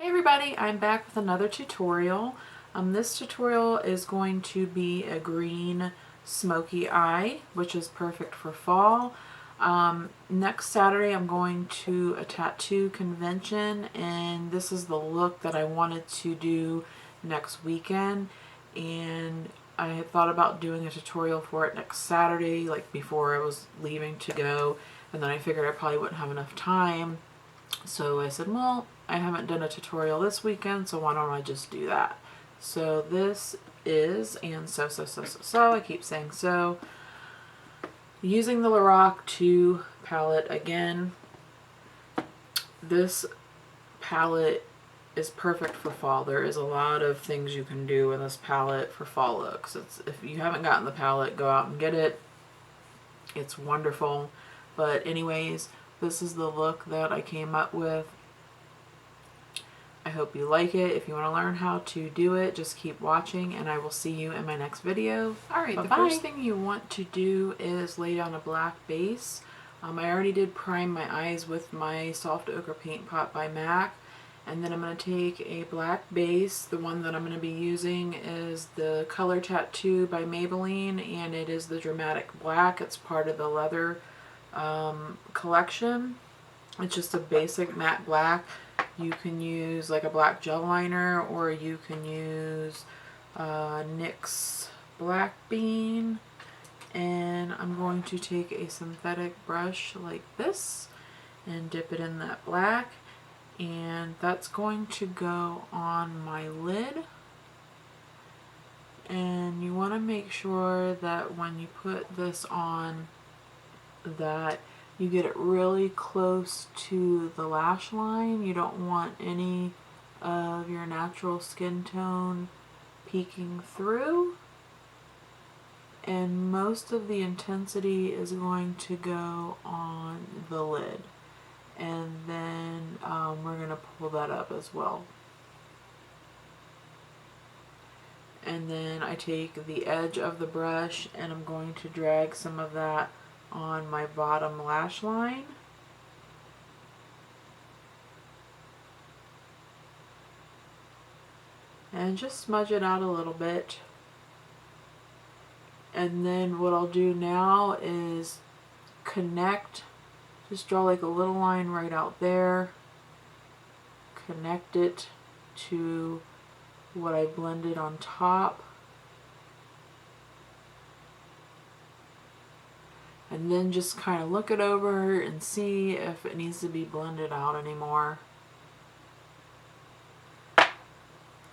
Hey everybody, I'm back with another tutorial. This tutorial is going to be a green smoky eye, which is perfect for fall. Next Saturday I'm going to a tattoo convention, and this is the look that I wanted to do next weekend. And I had thought about doing a tutorial for it next Saturday, like before I was leaving to go, and then I figured I probably wouldn't have enough time. So I said, well, I haven't done a tutorial this weekend, so why don't I just do that? So this is, and so, I keep saying so, using the Lorac 2 palette again. This palette is perfect for fall. There is a lot of things you can do with this palette for fall looks. If you haven't gotten the palette, go out and get it. It's wonderful. But anyways, this is the look that I came up with. I hope you like it. If you want to learn how to do it, just keep watching, and I will see you in my next video. Alright, the first thing you want to do is lay down a black base. I already did prime my eyes with my soft ochre paint pot by MAC, and then I'm going to take a black base. The one that I'm going to be using is the Color Tattoo by Maybelline, and it is the Dramatic Black. It's part of the leather collection. It's just a basic matte black. You can use like a black gel liner, or you can use NYX Black Bean. And I'm going to take a synthetic brush like this and dip it in that black. And that's going to go on my lid. And you want to make sure that when you put this on, that you get it really close to the lash line. You don't want any of your natural skin tone peeking through. And most of the intensity is going to go on the lid. And then we're going to pull that up as well. And then I take the edge of the brush and I'm going to drag some of that on my bottom lash line. And just smudge it out a little bit. And then what I'll do now is connect, just draw like a little line right out there, connect it to what I blended on top. And then just kind of look it over and see if it needs to be blended out anymore.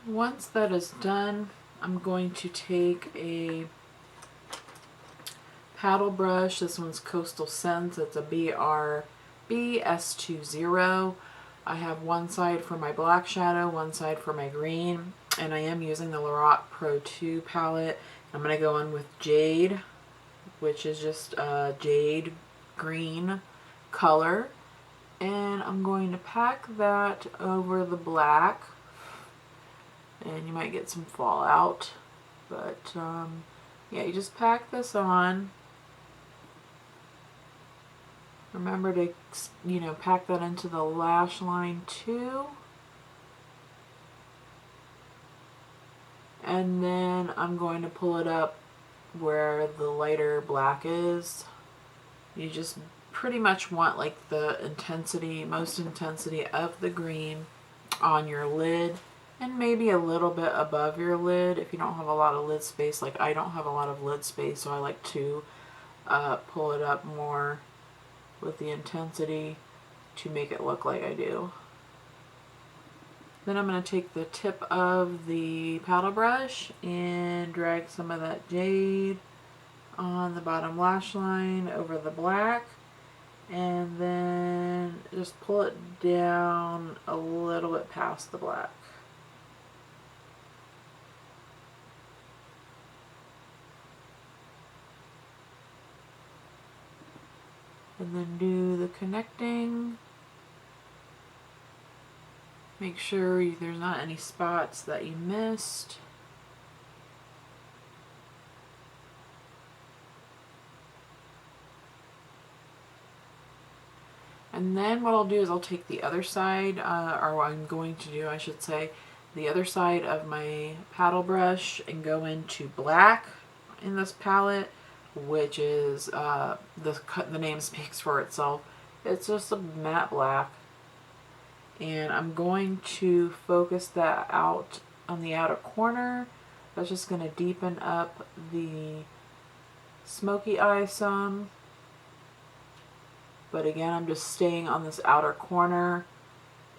Once that is done, I'm going to take a paddle brush. This one's Coastal Scents. It's a BRBS20. I have one side for my black shadow, one side for my green, and I am using the Lorac Pro 2 palette. I'm going to go in with Jade, which is just a jade green color, and I'm going to pack that over the black, and you might get some fallout, but yeah, you just pack this on. Remember to, pack that into the lash line too. And then I'm going to pull it up where the lighter black is. You just pretty much want like the intensity, most intensity of the green on your lid, and maybe a little bit above your lid if you don't have a lot of lid space. Like I don't have a lot of lid space, so I like to pull it up more with the intensity to make it look like I do. Then I'm going to take the tip of the paddle brush and drag some of that jade on the bottom lash line over the black, and then just pull it down a little bit past the black. And then do the connecting. Make sure there's not any spots that you missed. And And then what I'll do is I'll take the other side, or what I'm going to do, I should say, the other side of my paddle brush and go into black in this palette, which is, the name speaks for itself. It's just a matte black. And I'm going to focus that out on the outer corner. That's just going to deepen up the smoky eye some. But again, I'm just staying on this outer corner.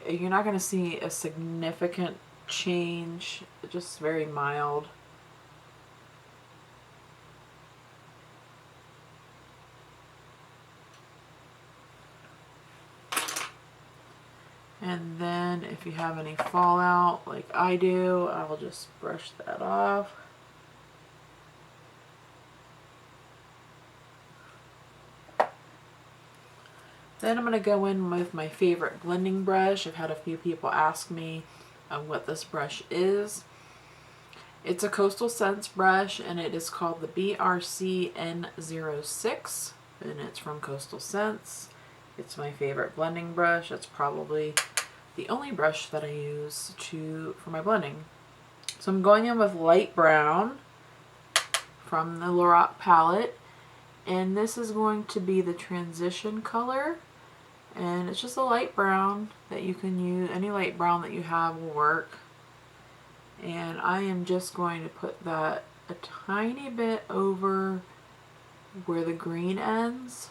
You're not going to see a significant change, just very mild. And then if you have any fallout like I do, I'll just brush that off. Then I'm going to go in with my favorite blending brush. I've had a few people ask me what this brush is. It's a Coastal Scents brush, and it is called the BRC N06, and it's from Coastal Scents. It's my favorite blending brush. It's probably the only brush that I use for my blending. So I'm going in with light brown from the Lorac palette, and this is going to be the transition color. And it's just a light brown that you can use. Any light brown that you have will work. And I am just going to put that a tiny bit over where the green ends.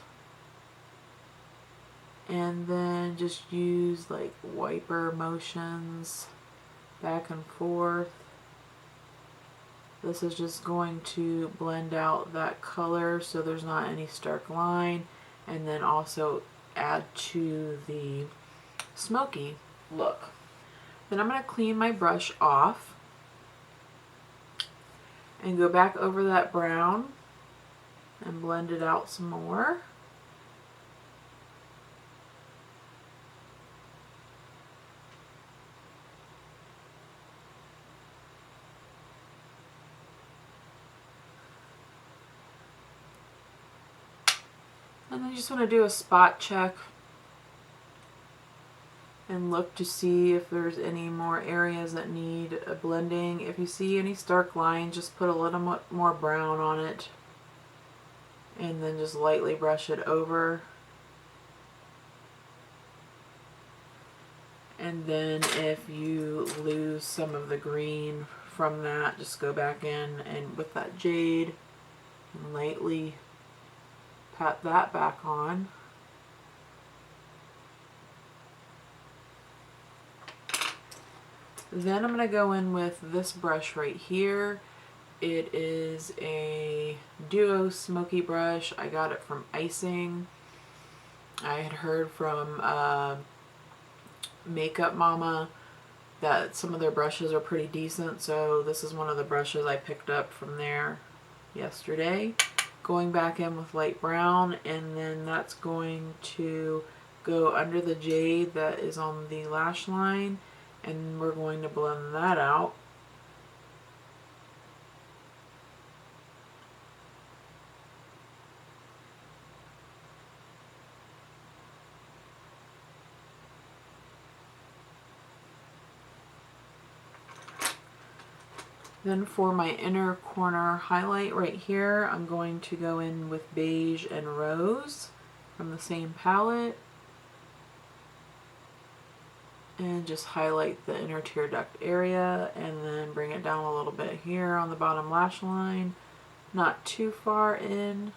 And then just use like wiper motions back and forth. This is just going to blend out that color so there's not any stark line. And then also add to the smoky look. Then I'm going to clean my brush off and go back over that brown and blend it out some more. And then you just want to do a spot check and look to see if there's any more areas that need a blending. If you see any stark lines, just put a little more brown on it and then just lightly brush it over. And then if you lose some of the green from that, just go back in and with that jade and lightly pat that back on. Then I'm going to go in with this brush right here. It is a Duo Smoky brush. I got it from Icing. I had heard from Makeup Mama that some of their brushes are pretty decent, so this is one of the brushes I picked up from there yesterday. Going back in with light brown, and then that's going to go under the jade that is on the lash line, and we're going to blend that out. Then for my inner corner highlight right here, I'm going to go in with Beige and Rose from the same palette and just highlight the inner tear duct area, and then bring it down a little bit here on the bottom lash line, not too far in.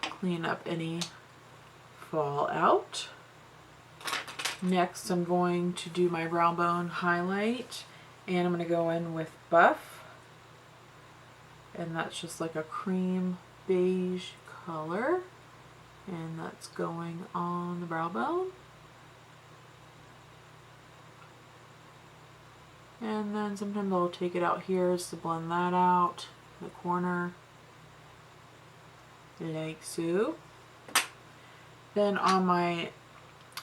Clean up any fallout. Next, I'm going to do my brow bone highlight, and I'm going to go in with Buff, and that's just like a cream beige color, and that's going on the brow bone. And then sometimes I'll take it out here just to blend that out in the corner, like so. Then on my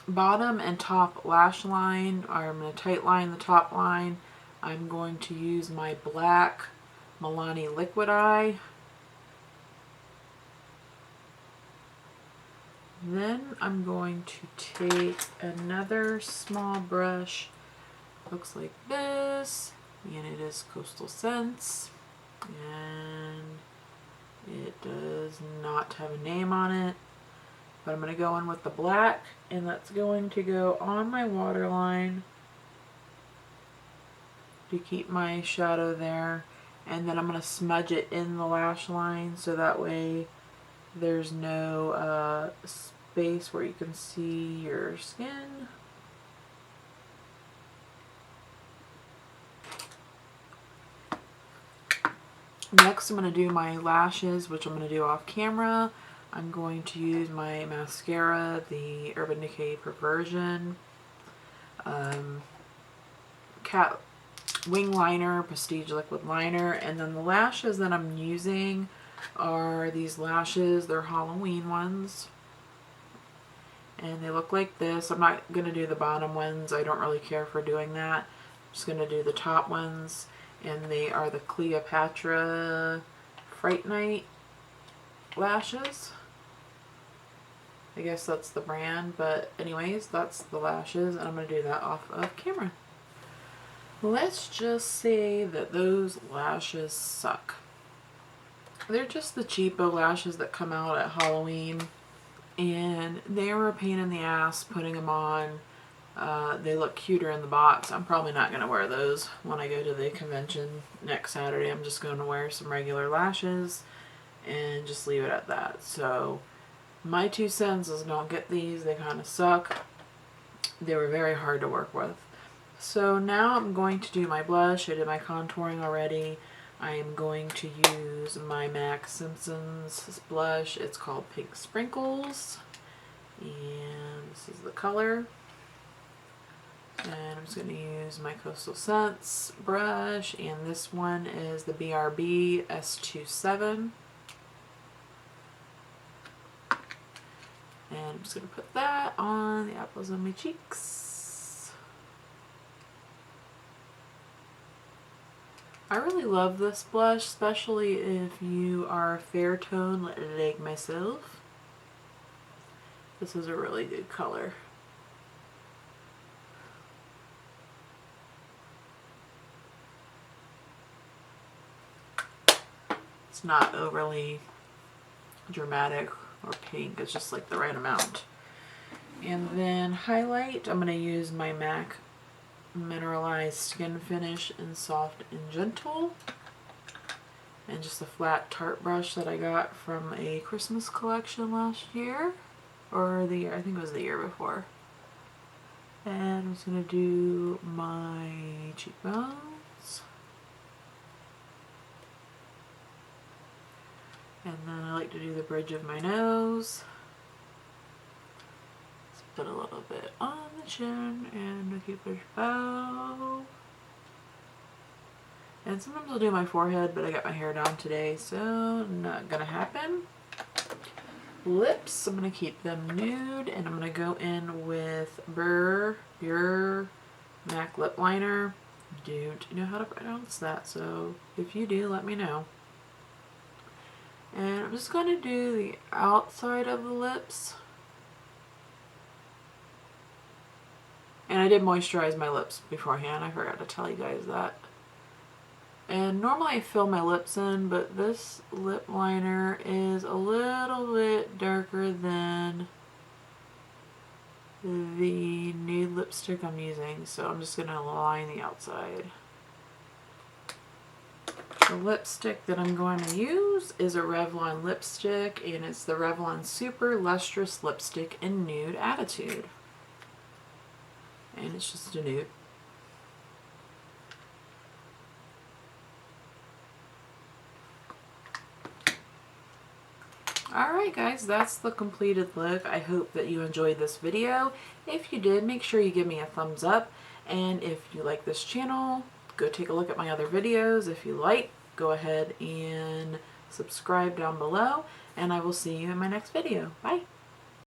bottom and top lash line, or I'm going to tight line the top line, I'm going to use my black Milani Liquid Eye. Then I'm going to take another small brush, looks like this, and it is Coastal Scents, and it does not have a name on it, but I'm going to go in with the black, and that's going to go on my waterline to keep my shadow there, and then I'm going to smudge it in the lash line so that way there's no space where you can see your skin. Next, I'm going to do my lashes, which I'm going to do off camera. I'm going to use my mascara, the Urban Decay Perversion Cat Wing Liner, Prestige Liquid Liner, and then the lashes that I'm using are these lashes. They're Halloween ones, and they look like this. I'm not going to do the bottom ones. I don't really care for doing that. I'm just going to do the top ones, and they are the Cleopatra Fright Night lashes. I guess that's the brand, but anyways, that's the lashes, and I'm going to do that off of camera. Let's just say that those lashes suck. They're just the cheapo lashes that come out at Halloween, and they were a pain in the ass putting them on. They look cuter in the box. I'm probably not going to wear those when I go to the convention next Saturday. I'm just going to wear some regular lashes and just leave it at that. So my 2 cents is don't get these. They kind of suck. They were very hard to work with. So now I'm going to do my blush. I did my contouring already. I am going to use my MAC Simpson's blush. It's called Pink Sprinkles. And this is the color. And I'm just going to use my Coastal Scents brush. And this one is the BRB S27. And I'm just going to put that on the apples of my cheeks. I really love this blush, especially if you are fair tone like myself. This is a really good color. It's not overly dramatic or pink, it's just like the right amount. And then highlight, I'm going to use my MAC Mineralized Skin Finish in Soft and Gentle, and just a flat tart brush that I got from a Christmas collection last year, or the year, I think it was the year before. And I'm just going to do my cheekbones, and then I like to do the bridge of my nose. Put a little bit on the chin and a cupid's bow. And sometimes I'll do my forehead, but I got my hair down today, so not gonna happen. Lips, I'm gonna keep them nude, and I'm gonna go in with Pure MAC Lip Liner. Don't know how to pronounce that, so if you do, let me know. And I'm just gonna do the outside of the lips. And I did moisturize my lips beforehand. I forgot to tell you guys that. And normally I fill my lips in, but this lip liner is a little bit darker than the nude lipstick I'm using. So I'm just going to line the outside. The lipstick that I'm going to use is a Revlon lipstick, and it's the Revlon Super Lustrous Lipstick in Nude Attitude. And it's just a nude. Alright guys, that's the completed look. I hope that you enjoyed this video. If you did, make sure you give me a thumbs up. And if you like this channel, go take a look at my other videos. If you like, go ahead and subscribe down below. And I will see you in my next video. Bye!